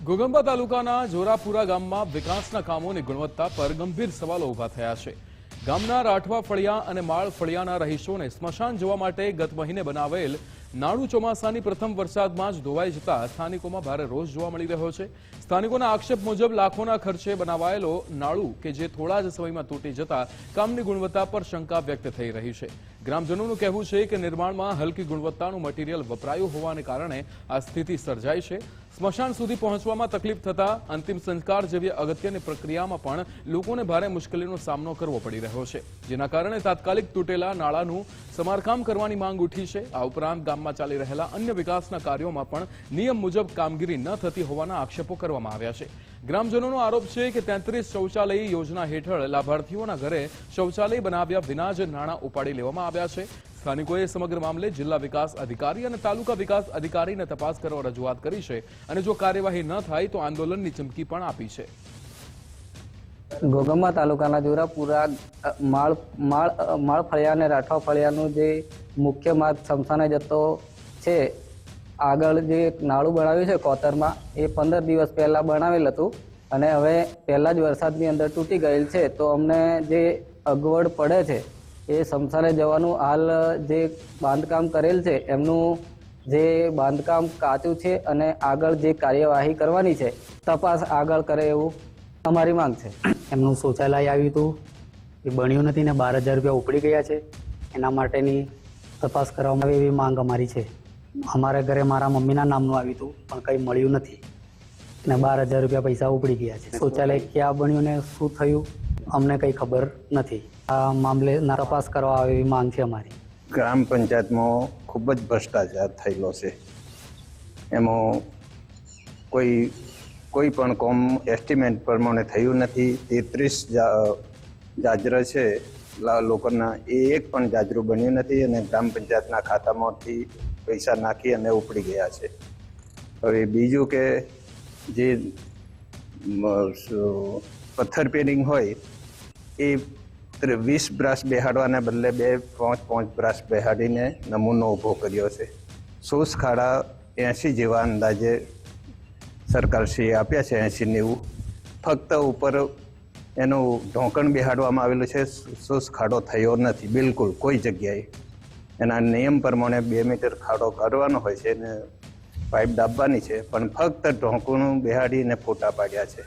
ઘોઘંબા તાલુકાના જોરાપુરા ગામમાં વિકાસના કામોની ગુણવત્તા પર ગંભીર સવાલો ઉભા થયા છે। ગામના રાઠવા ફળિયા અને માળ ફળિયાના રહીશોને સ્મશાન જવા માટે ગત મહિને બનાવેલ નાળું ચોમાસાની પ્રથમ વરસાદમાં જ ધોવાઈ જતા સ્થાનિકોમાં ભારે રોષ જોવા મળી રહ્યો છે। સ્થાનિકોના આક્ષેપ મુજબ લાખોના ખર્ચે બનાવાયેલો નાળું કે જે થોડા જ સમયમાં તૂટી જતા કામની ગુણવત્તા પર શંકા વ્યક્ત થઈ રહી છે। ગ્રામજનોનું કહેવું છે કે નિર્માણમાં હલકી ગુણવત્તાનું મટીરીયલ વપરાયું હોવાને કારણે આ સ્થિતિ સર્જાઈ છે। સ્મશાન સુધી પહોંચવામાં તકલીફ થતા અંતિમ સંસ્કાર જેવી અગત્યની પ્રક્રિયામાં પણ લોકોને ભારે મુશ્કેલીનો સામનો કરવો પડી રહ્યો છે, જેના કારણે તાત્કાલિક તૂટેલા નાળાનું સમારકામ કરવાની માંગ ઉઠી છે। આ ઉપરાંત ગામમાં ચાલી રહેલા અન્ય વિકાસના કાર્યોમાં પણ નિયમ મુજબ કામગીરી ન થતી હોવાના આક્ષેપો કરવામાં આવ્યા છે। ગ્રામજનોનો આરોપ છે કે 33 શૌચાલય યોજના હેઠળ લાભાર્થીઓના ઘરે શૌચાલય બનાવ્યા વિના જ નાણાં ઉપાડી લેવામાં આવ્યા છે। સ્થાનિકોએ સમગ્ર મામલે જિલ્લા વિકાસ અધિકારી અને તાલુકા વિકાસ અધિકારીને તપાસ કરવા રજૂઆત કરી છે અને જો કાર્યવાહી ન થાય તો આંદોલનની ચીમકી પણ આપી છે। ઘોઘંબા તાલુકાના જોરાપુરા માળ ફળિયા અને રાઠવા ફળિયાનું જે મુખ્ય માર્ગ સ્મશાને જતો છે, આગળ જે નાળું બનાવ્યું છે કોતરમાં, એ 15 દિવસ પહેલાં બનાવેલ હતું અને હવે પહેલા જ વરસાદની અંદર તૂટી ગયેલ છે। તો અમને જે અગવડ પડે છે એ સ્મશાને જવાનું હાલ જે બાંધકામ કરેલ છે એમનું જે બાંધકામ કાચું છે અને આગળ જે કાર્યવાહી કરવાની છે તપાસ આગળ કરે એવું અમારી માંગ છે। એમનું શૌચાલય આવ્યું હતું, એ બન્યું નથી ને 12,000 રૂપિયા ઉપડી ગયા છે। એના માટેની તપાસ કરવામાં આવે એવી માંગ અમારી છે। અમારા ઘરે મારા મમ્મીના નામનું આવ્યું હતું પણ કંઈ મળ્યું નથી ને 12,000 રૂપિયા પૈસા ઉપડી ગયા છે। શૌચાલય ક્યાં બન્યું ને શું થયું અમને કંઈ ખબર નથી। આ મામલે તપાસ કરવા આવે એવી માંગ છે અમારી। ગ્રામ પંચાયતમાં ખૂબ જ ભ્રષ્ટાચાર થયેલો છે। એમાં કોઈ પણ કોમ એસ્ટિમેટ પ્રમાણે થયું નથી। 33 જાજરા છે લોકોના, એ એક પણ જાજરું બન્યું નથી અને ગ્રામ પંચાયતના ખાતામાંથી પૈસા નાખી અને ઉપડી ગયા છે। હવે બીજું કે જે પથ્થર પેરિંગ હોય એ 20 બ્રશ બેહાડવાના બદલે 5 બ્રશ બેહાડીને નમૂનો ઊભો કર્યો છે। શોષ ખાડા 80 જેવા અંદાજે સરકારશ્રીએ આપ્યા છે, 80-90। ફક્ત ઉપર એનું ઢોકણ બેહાડવામાં આવેલું છે, શોષ ખાડો થયો નથી બિલકુલ કોઈ જગ્યાએ। એના નિયમ પ્રમાણે 2 મીટર ખાડો કરવાનો હોય છે અને પાઇપ દાબવાની છે, પણ ફક્ત ઢોકણું બેહાડીને ફોટા પાડ્યા છે।